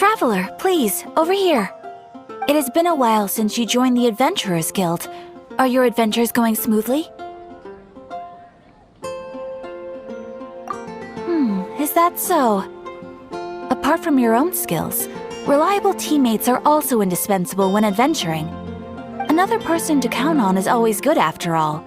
Traveler, please, over here. It has been a while since you joined the Adventurers Guild. Are your adventures going smoothly? Is that so? Apart from your own skills, reliable teammates are also indispensable when adventuring. Another person to count on is always good after all.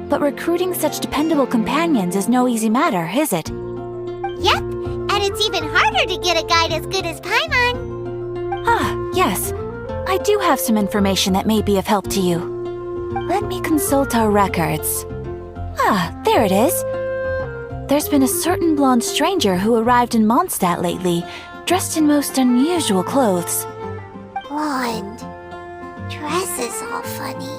But recruiting such dependable companions is no easy matter, is it? Yep, and it's even harder to get a guide as good as Paimon. Ah, yes. I do have some information that may be of help to you. Let me consult our records. Ah, there it is. There's been a certain blonde stranger who arrived in Mondstadt lately, dressed in most unusual clothes. Blonde. Dresses all funny.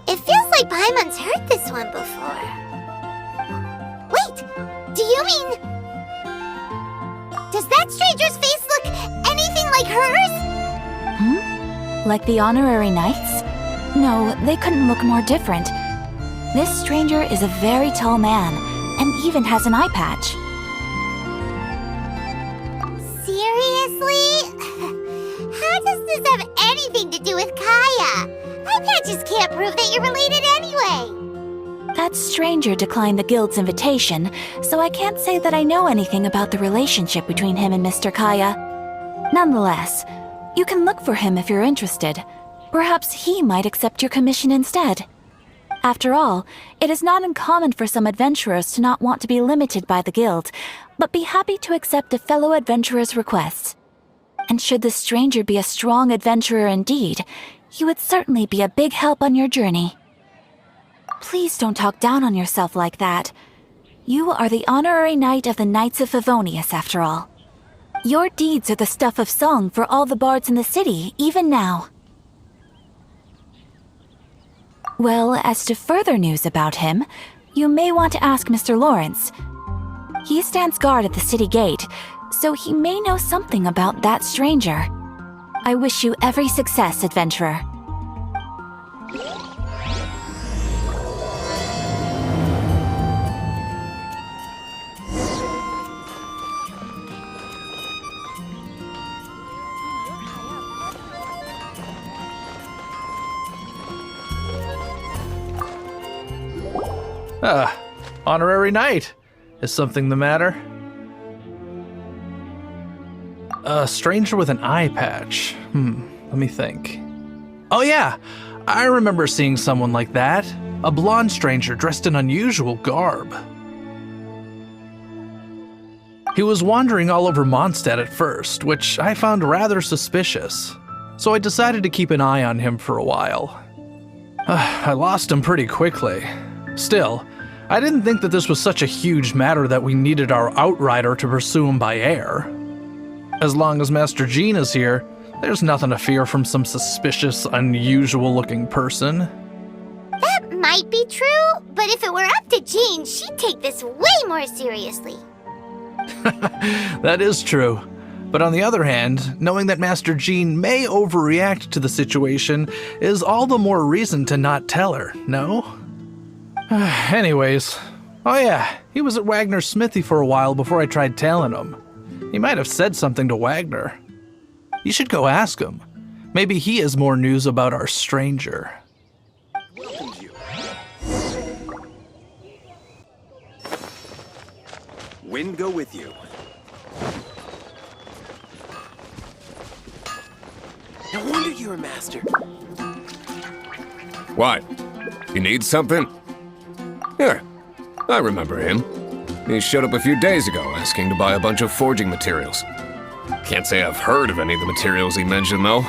It feels like Paimon's heard this one before. Wait, do you mean... Does that stranger's face look anything like hers? Like the honorary knights? No, they couldn't look more different. This stranger is a very tall man, and even has an eye patch. Seriously? How does this have anything to do with Kaya? Eye patches can't prove that you're related anyway. That stranger declined the guild's invitation, so I can't say that I know anything about the relationship between him and Mr. Kaya. Nonetheless, you can look for him if you're interested. Perhaps he might accept your commission instead. After all, it is not uncommon for some adventurers to not want to be limited by the guild, but be happy to accept a fellow adventurer's requests. And should the stranger be a strong adventurer indeed, he would certainly be a big help on your journey. Please don't talk down on yourself like that. You are the honorary knight of the Knights of Favonius, after all. Your deeds are the stuff of song for all the bards in the city, even now. Well, as to further news about him, you may want to ask Mr. Lawrence. He stands guard at the city gate, so he may know something about that stranger. I wish you every success, adventurer. Honorary knight. Is something the matter? A stranger with an eye patch. Let me think. Oh yeah, I remember seeing someone like that. A blonde stranger dressed in unusual garb. He was wandering all over Mondstadt at first, which I found rather suspicious. So I decided to keep an eye on him for a while. I lost him pretty quickly. Still, I didn't think that this was such a huge matter that we needed our outrider to pursue him by air. As long as Master Jean is here, there's nothing to fear from some suspicious, unusual-looking person. That might be true, but if it were up to Jean, she'd take this way more seriously. That is true. But on the other hand, knowing that Master Jean may overreact to the situation is all the more reason to not tell her, no? Anyways, oh yeah, he was at Wagner's smithy for a while before I tried tailing him. He might have said something to Wagner. You should go ask him. Maybe he has more news about our stranger. Welcomed you. Wind go with you. No wonder you're a master. What? You need something? Here, I remember him. He showed up a few days ago asking to buy a bunch of forging materials. Can't say I've heard of any of the materials he mentioned, though.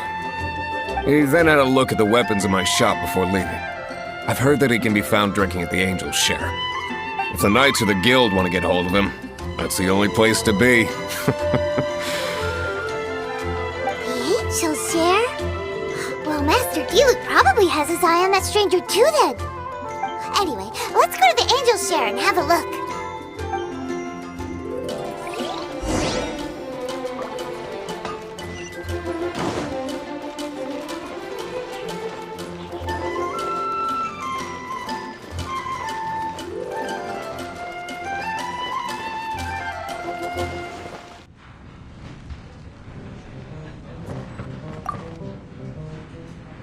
He then had a look at the weapons in my shop before leaving. I've heard that he can be found drinking at the Angel's Share. If the Knights of the Guild want to get hold of him, that's the only place to be. The Angel's Share? Well, Master Diluc probably has his eye on that stranger too then. Anyway, let's go to the Angel's Share and have a look.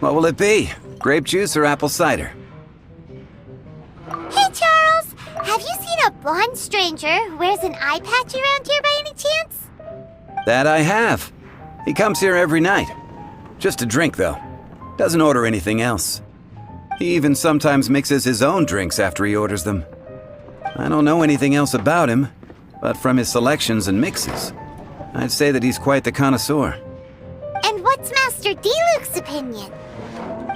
What will it be? Grape juice or apple cider? Hey, Charles! Have you seen a blonde stranger who wears an eye patch around here by any chance? That I have. He comes here every night. Just to drink, though. Doesn't order anything else. He even sometimes mixes his own drinks after he orders them. I don't know anything else about him, but from his selections and mixes, I'd say that he's quite the connoisseur. And what's Master D-Luke's opinion?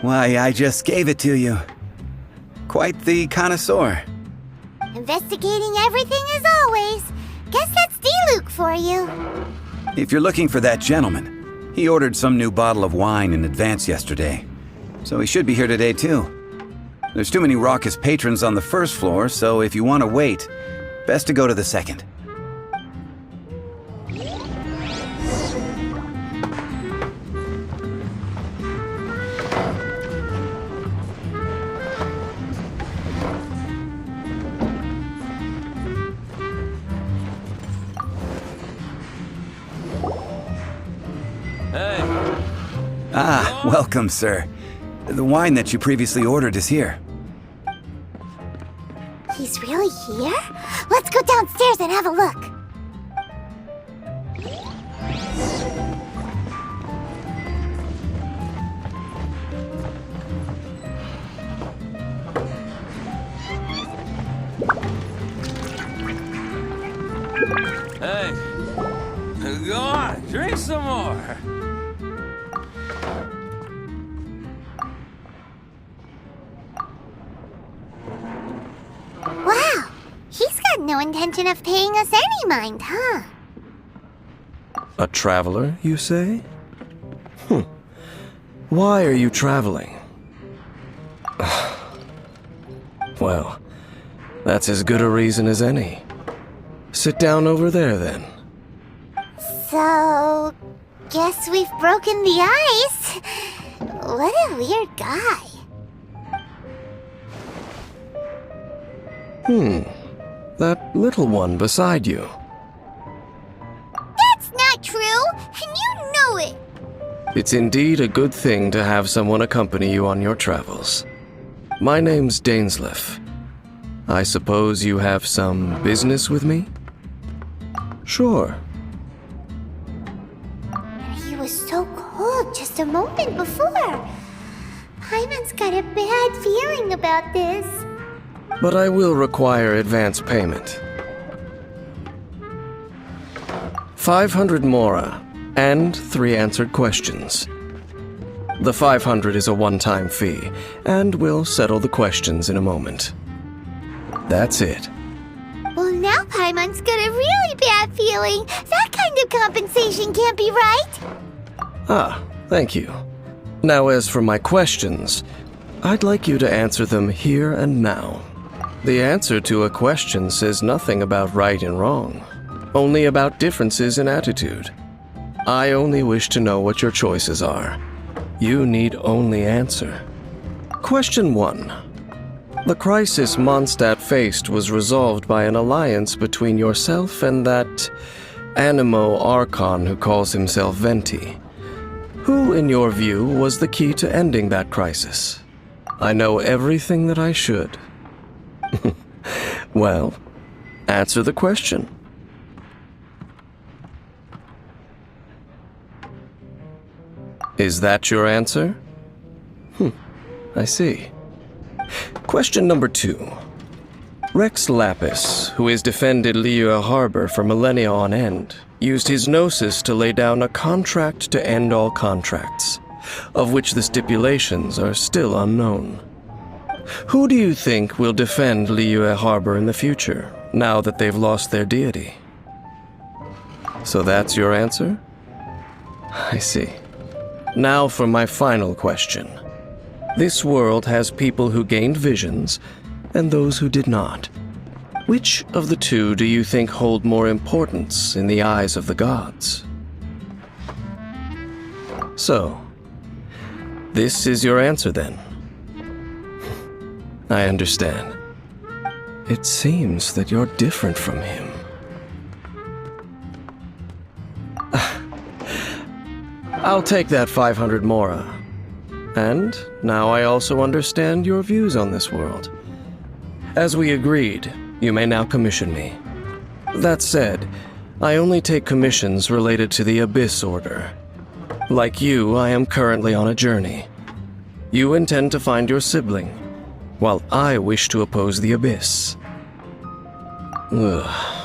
Why, I just gave it to you. Quite the connoisseur. Investigating everything as always. Guess that's D-Luke for you. If you're looking for that gentleman, he ordered some new bottle of wine in advance yesterday, so he should be here today too. There's too many raucous patrons on the first floor, so if you want to wait, best to go to the second. Ah, welcome, sir. The wine that you previously ordered is here. He's really here? Let's go downstairs and have a look. Hey, go on, drink some more. Wow, he's got no intention of paying us any mind, huh? A traveler, you say? Why are you traveling? Well, that's as good a reason as any. Sit down over there, then. So, guess we've broken the ice. What a weird guy. That little one beside you. That's not true, and you know it. It's indeed a good thing to have someone accompany you on your travels. My name's Dainsleif. I suppose you have some business with me? Sure. He was so cold just a moment before. Paimon's got a bad feeling about this. But I will require advance payment. 500 mora, and 3 answered questions. The 500 is a one-time fee, and we'll settle the questions in a moment. That's it. Well, now Paimon's got a really bad feeling. That kind of compensation can't be right. Ah, thank you. Now as for my questions, I'd like you to answer them here and now. The answer to a question says nothing about right and wrong, only about differences in attitude. I only wish to know what your choices are. You need only answer. Question 1. The crisis Mondstadt faced was resolved by an alliance between yourself and that Animo Archon who calls himself Venti. Who, in your view, was the key to ending that crisis? I know everything that I should. Well, answer the question. Is that your answer? I see. Question number 2. Rex Lapis, who has defended Liyue Harbor for millennia on end, used his gnosis to lay down a contract to end all contracts, of which the stipulations are still unknown. Who do you think will defend Liyue Harbor in the future, now that they've lost their deity? So that's your answer? I see. Now for my final question. This world has people who gained visions, and those who did not. Which of the two do you think hold more importance in the eyes of the gods? So, this is your answer then? I understand. It seems that you're different from him. I'll take that 500 mora. And now I also understand your views on this world. As we agreed, you may now commission me. That said, I only take commissions related to the Abyss Order. Like you, I am currently on a journey. You intend to find your sibling, while I wish to oppose the Abyss. Ugh.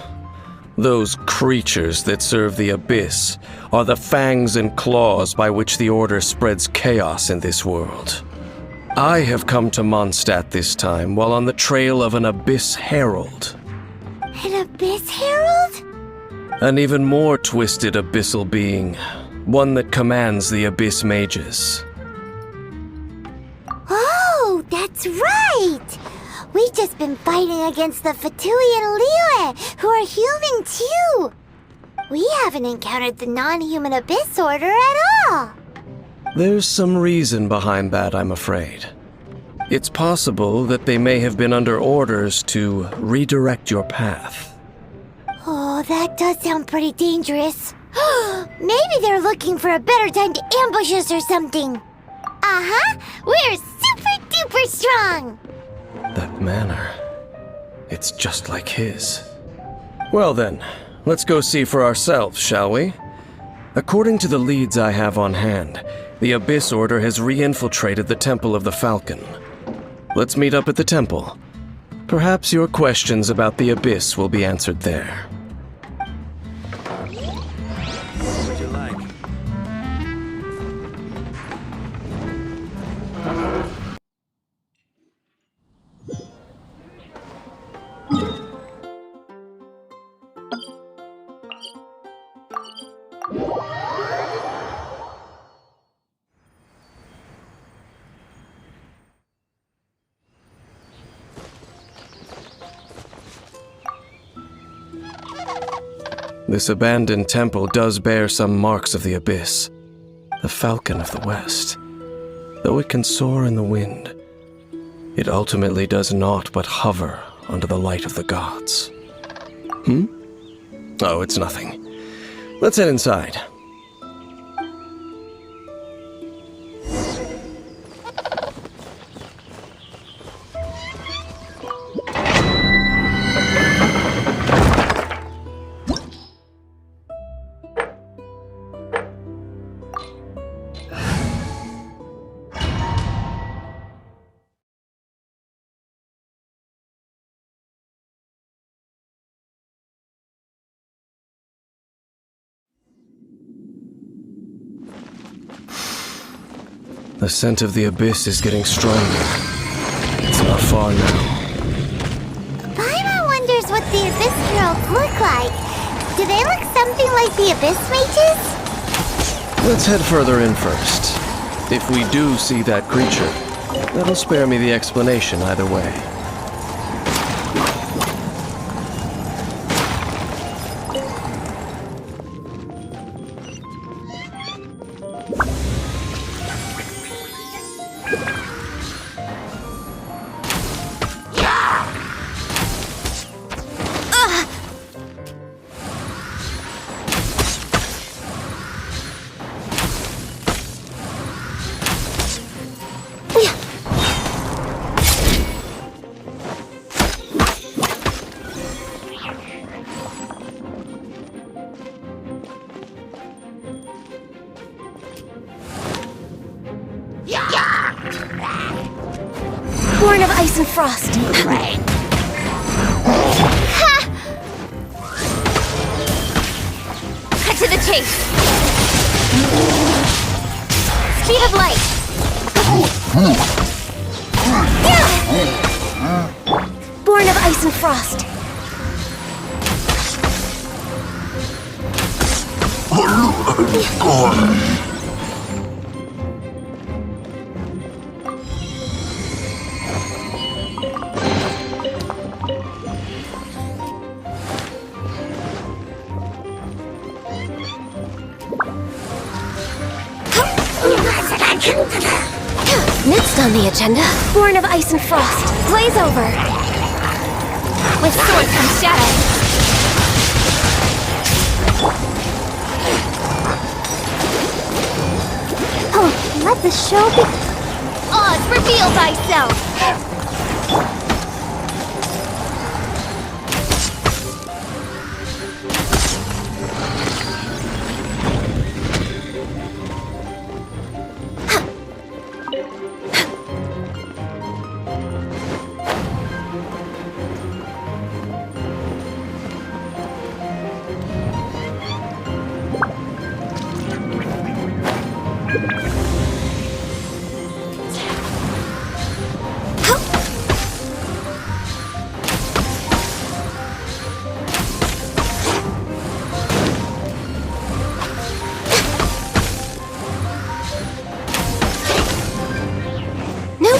Those creatures that serve the Abyss are the fangs and claws by which the Order spreads chaos in this world. I have come to Mondstadt this time while on the trail of an Abyss Herald. An Abyss Herald? An even more twisted abyssal being, one that commands the Abyss Mages. Oh, that's right! We've just been fighting against the Fatui and Liyue, who are human too! We haven't encountered the non-human Abyss Order at all! There's some reason behind that, I'm afraid. It's possible that they may have been under orders to redirect your path. Oh, that does sound pretty dangerous. Maybe they're looking for a better time to ambush us or something. Uh-huh, we're super duper strong! That manner, it's just like his. Well then, let's go see for ourselves, shall we? According to the leads I have on hand, the Abyss Order has re-infiltrated the Temple of the Falcon. Let's meet up at the temple. Perhaps your questions about the Abyss will be answered there. What would you like? This abandoned temple does bear some marks of the Abyss, the Falcon of the West. Though it can soar in the wind, it ultimately does naught but hover under the light of the gods. Oh, it's nothing. Let's head inside. The scent of the Abyss is getting stronger. It's not far now. Paimon wonders what the Abyss Heralds look like. Do they look something like the Abyss Mages? Let's head further in first. If we do see that creature, that'll spare me the explanation either way. Born of ice and frost. Cut to the chase. Speed of light. Born of ice and frost. Next on the agenda, Born of Ice and Frost, blaze over. With sword comes shadow. Oh, let the show be... Feel thyself!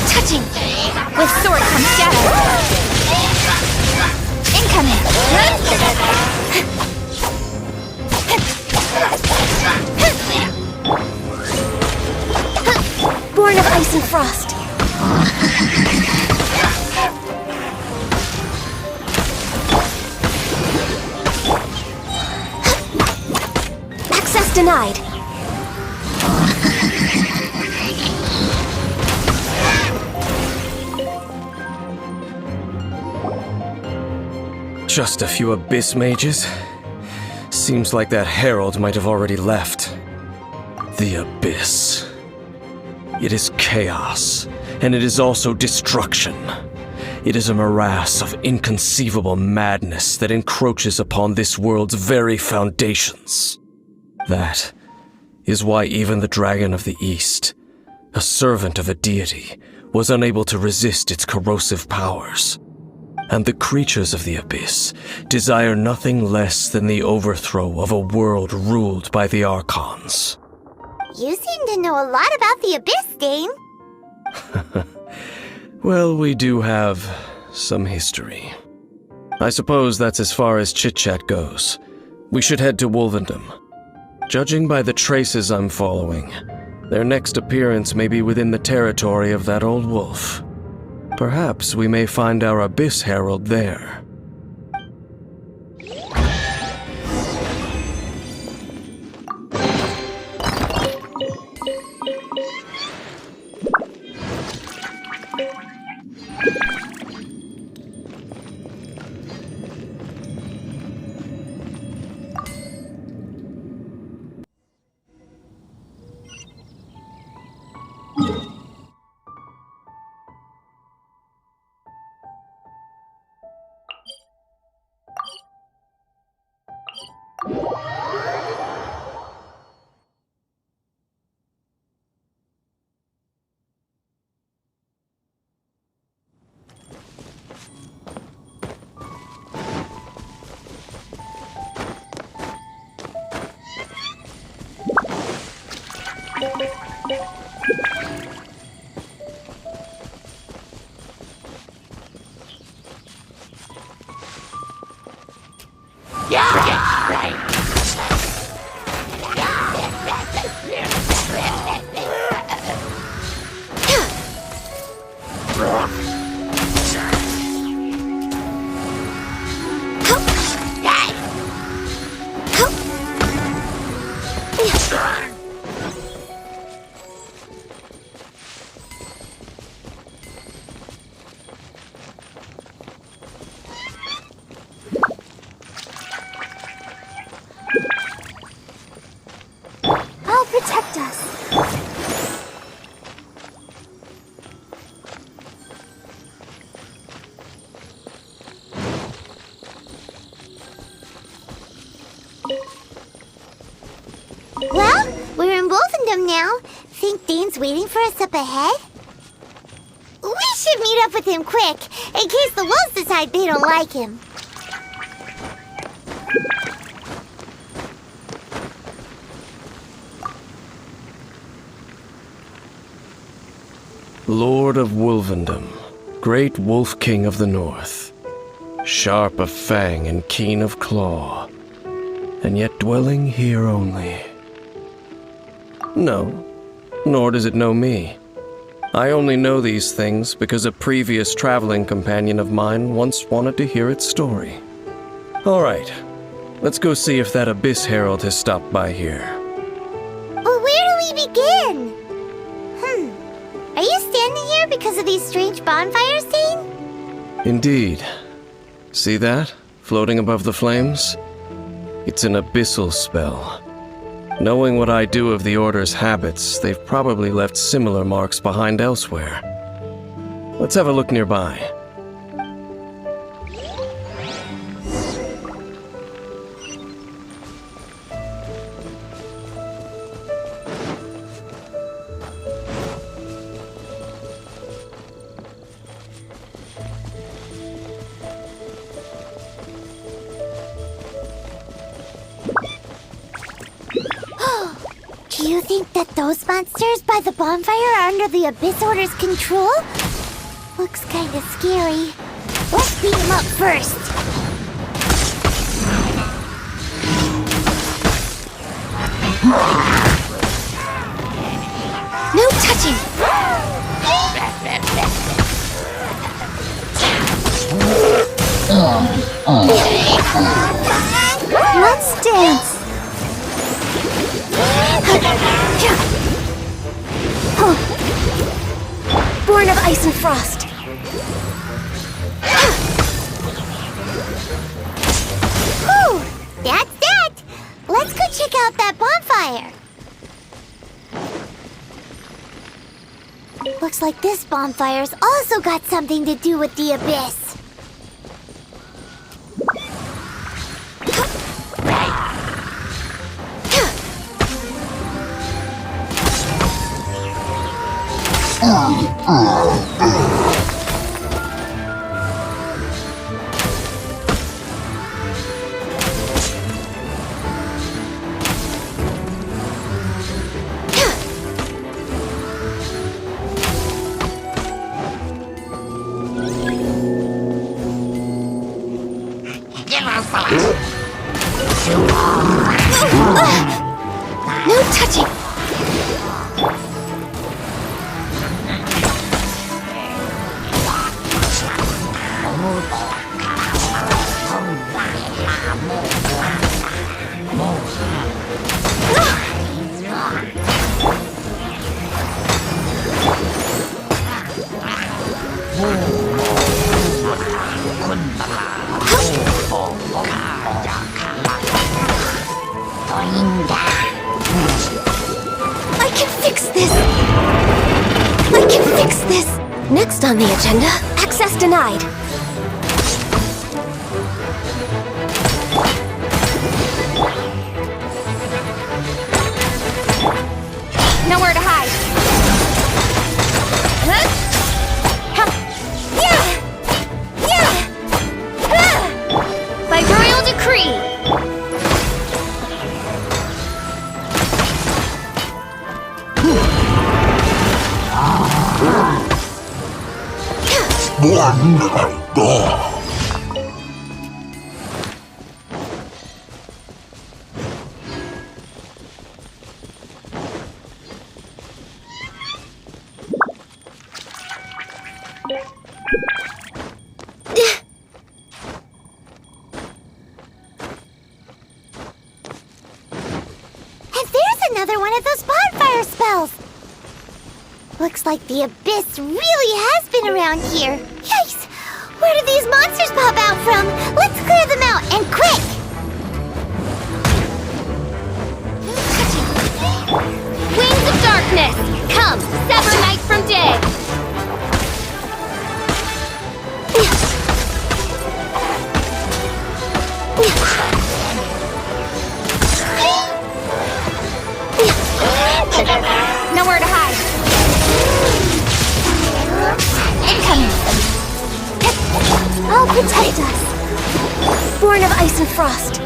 Touching! With sword comes shadow! Incoming! Born of ice and frost! Access denied! Just a few abyss mages? Seems like that herald might have already left. The abyss. It is chaos, and it is also destruction. It is a morass of inconceivable madness that encroaches upon this world's very foundations. That is why even the Dragon of the East, a servant of a deity, was unable to resist its corrosive powers. And the creatures of the abyss desire nothing less than the overthrow of a world ruled by the Archons. You seem to know a lot about the abyss, Dane. Well, we do have some history. I suppose that's as far as chit-chat goes. We should head to Wolvendom. Judging by the traces I'm following, their next appearance may be within the territory of that old wolf. Perhaps we may find our Abyss Herald there. Protect us. Well, we're in Wolfendom now. Think Dane's waiting for us up ahead? We should meet up with him quick, in case the wolves decide they don't like him. Lord of Wolvendom, great Wolf King of the North, sharp of fang and keen of claw, and yet dwelling here only. No, nor does it know me. I only know these things because a previous traveling companion of mine once wanted to hear its story. All right, let's go see if that Abyss Herald has stopped by here. Well, where do we begin? Are you standing here here because of these strange bonfires seen? Indeed. See that? Floating above the flames? It's an abyssal spell. Knowing what I do of the Order's habits, they've probably left similar marks behind elsewhere. Let's have a look nearby. Do you think that those monsters by the bonfire are under the Abyss Order's control? Looks kinda scary. Let's beat them up first. No touching! Let's dance! Born of ice and frost. Whew! That's that! Let's go check out that bonfire. Looks like this bonfire's also got something to do with the abyss. No touching! I can fix this! I can fix this! Next on the agenda, access denied. Nowhere to hide. Huh? Yeah! Yeah! Ah! By royal decree! And there's another one of those bonfire spells! Looks like the abyss really has been around here. Yikes! Where did these monsters pop out from? Let's clear them out, and quick! Wings of darkness! Come, sever night from day! Nowhere to hide. Incoming! I'll protect us. Born of ice and frost.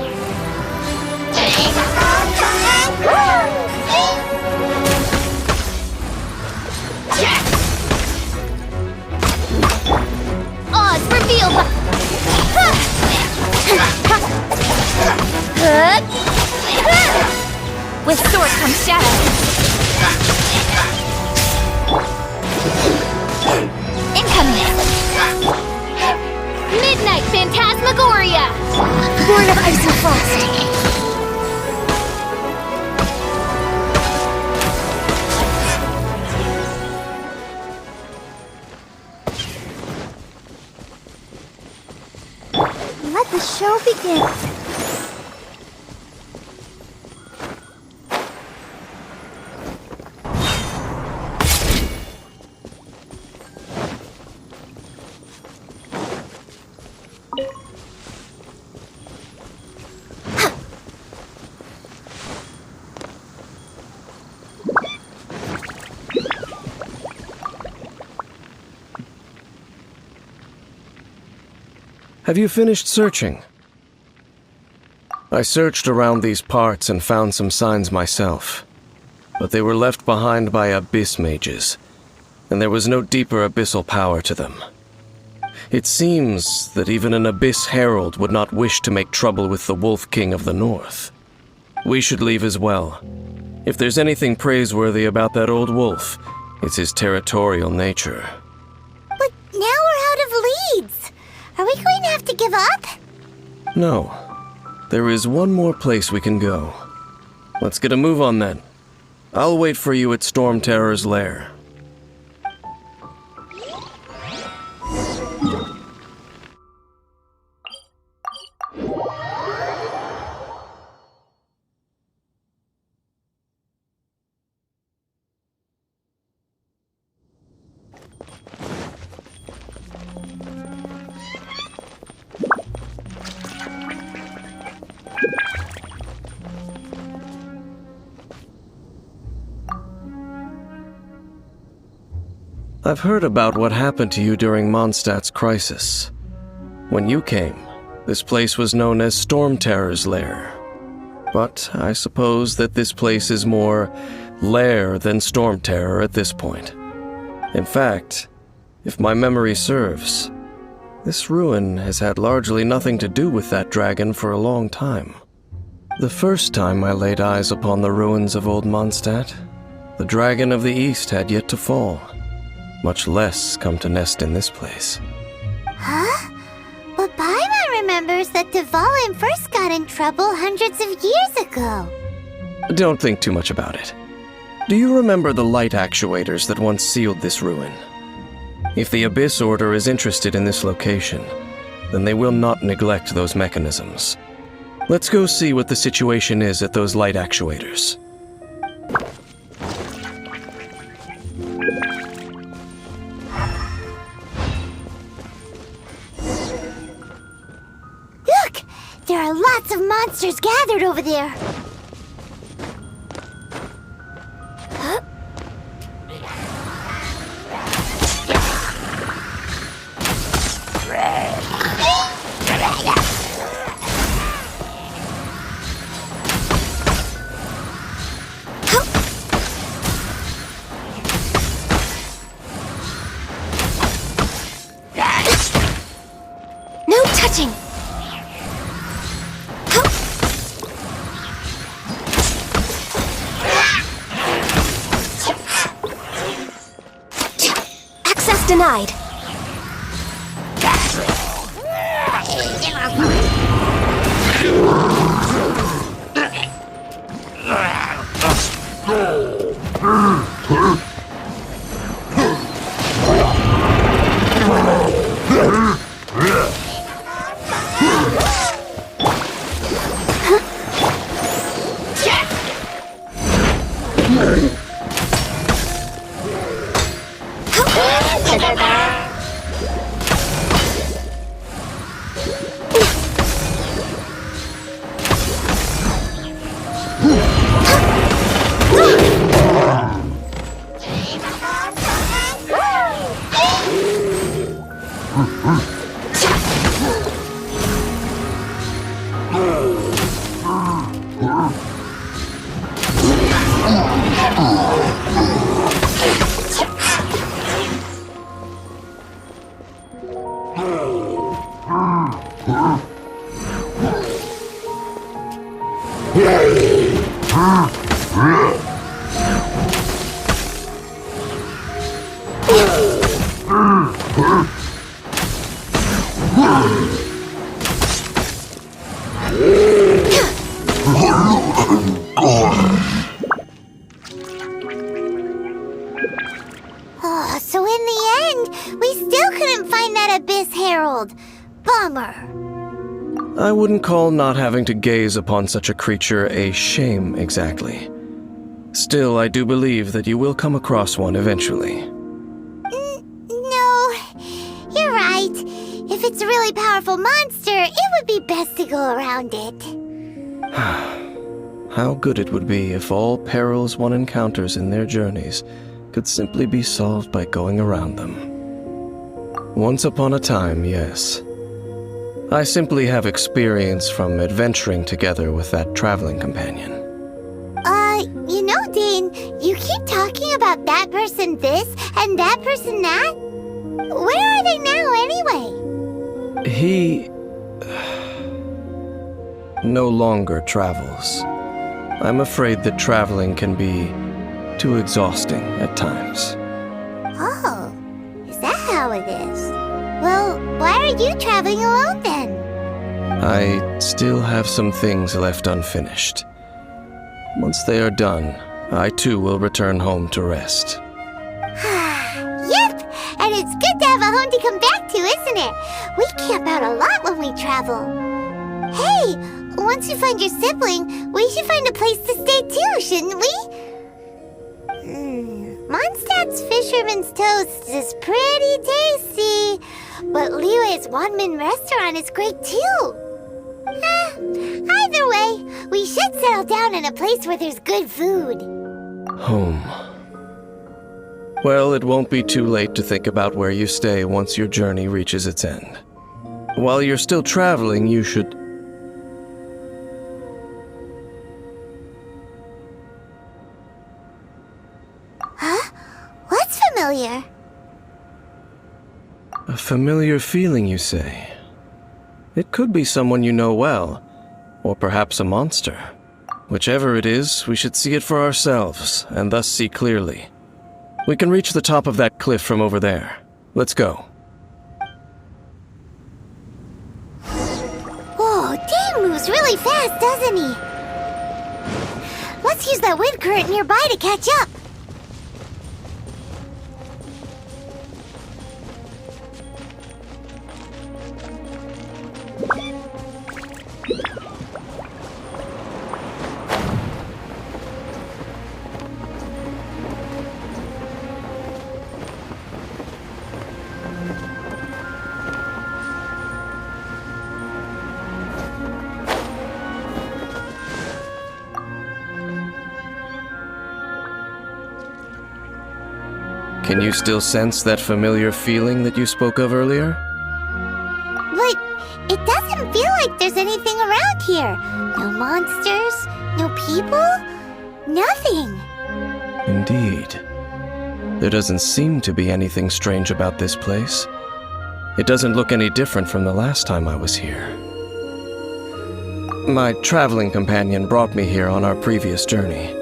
Oz revealed. With sword comes shadow. Incoming! Midnight Phantasmagoria! Born of ice and frost. the show begins. Have you finished searching? I searched around these parts and found some signs myself, but they were left behind by abyss mages, and there was no deeper abyssal power to them. It seems that even an abyss herald would not wish to make trouble with the Wolf King of the North. We should leave as well. If there's anything praiseworthy about that old wolf, it's his territorial nature. But now we're out of leads. Are we going to have to give up? No. There is one more place we can go. Let's get a move on then. I'll wait for you at Storm Terror's lair. I've heard about what happened to you during Mondstadt's crisis. When you came, this place was known as Storm Terror's lair. But I suppose that this place is more lair than Storm Terror at this point. In fact, if my memory serves, this ruin has had largely nothing to do with that dragon for a long time. The first time I laid eyes upon the ruins of Old Mondstadt, the Dragon of the East had yet to fall, much less come to nest in this place. Huh? But Paimon remembers that Dvalin first got in trouble hundreds of years ago. Don't think too much about it. Do you remember the light actuators that once sealed this ruin? If the Abyss Order is interested in this location, then they will not neglect those mechanisms. Let's go see what the situation is at those light actuators. Look! There are lots of monsters gathered over there. Huh? No touching! Access denied. Oh, so in the end, we still couldn't find that Abyss Herald. Bummer. I wouldn't call not having to gaze upon such a creature a shame exactly. Still, I do believe that you will come across one eventually. No, you're right. If it's a really powerful monster, it would be best to go around it. How good it would be if all perils one encounters in their journeys could simply be solved by going around them. Once upon a time, yes. I simply have experience from adventuring together with that traveling companion. You know, Dane, you keep talking about that person this and that person that. Where are they now, anyway? He no longer travels. I'm afraid that traveling can be too exhausting at times. Oh, is that how it is? Well, why are you traveling alone then? I still have some things left unfinished. Once they are done, I too will return home to rest. Yep, and it's good to have a home to come back to, isn't it? We camp out a lot when we travel. Hey, once you find your sibling, we should find a place to stay too, shouldn't we? Mondstadt's Fisherman's Toast is pretty tasty, but Liyue's one-man restaurant is great too. Either way, we should settle down in a place where there's good food. Home. Well, it won't be too late to think about where you stay once your journey reaches its end. While you're still traveling, you should... Huh? What's familiar? A familiar feeling, you say? It could be someone you know well, or perhaps a monster. Whichever it is, we should see it for ourselves, and thus see clearly. We can reach the top of that cliff from over there. Let's go. Whoa, Dane moves really fast, doesn't he? Let's use that wind current nearby to catch up. Can you still sense that familiar feeling that you spoke of earlier? But it doesn't feel like there's anything around here. No monsters, no people, nothing. Indeed. There doesn't seem to be anything strange about this place. It doesn't look any different from the last time I was here. My traveling companion brought me here on our previous journey.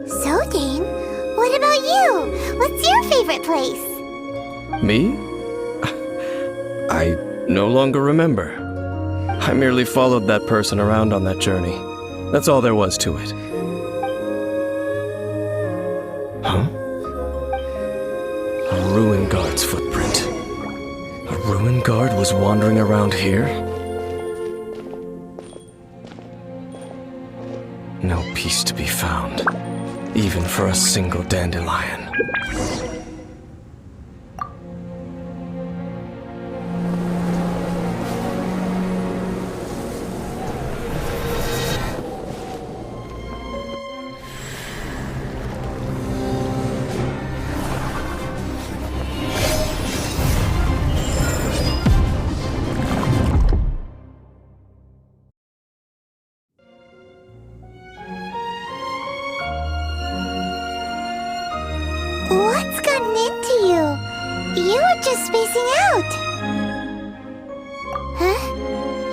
So, Dane, what about you? What's your favorite place? Me? I no longer remember. I merely followed that person around on that journey. That's all there was to it. Huh? A ruin guard's footprint. A ruin guard was wandering around here? No peace to be found, even for a single dandelion. What's gotten into you? You were just spacing out. Huh?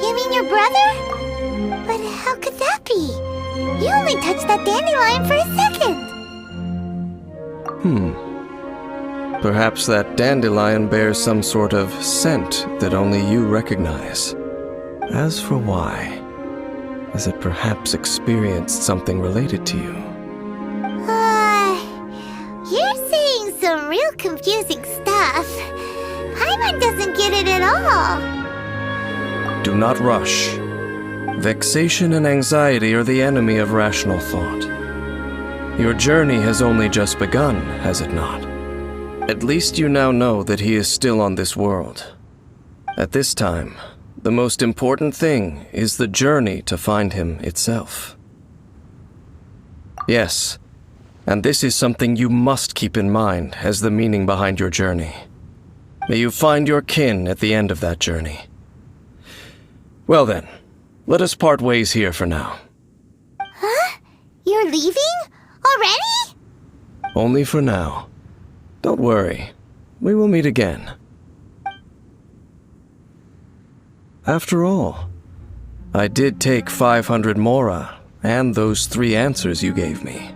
You mean your brother? But how could that be? You only touched that dandelion for a second. Perhaps that dandelion bears some sort of scent that only you recognize. As for why, has it perhaps experienced something related to you? You're saying some real confusing stuff. Paimon doesn't get it at all. do not rush. Vexation and anxiety are the enemy of rational thought. Your journey has only just begun, has it not? At least you now know that he is still on this world. At this time, the most important thing is the journey to find him itself. Yes, and this is something you must keep in mind as the meaning behind your journey. May you find your kin at the end of that journey. Well then, let us part ways here for now. Huh? You're leaving? Already? Only for now. Don't worry, we will meet again. After all, I did take 500 mora and those 3 answers you gave me.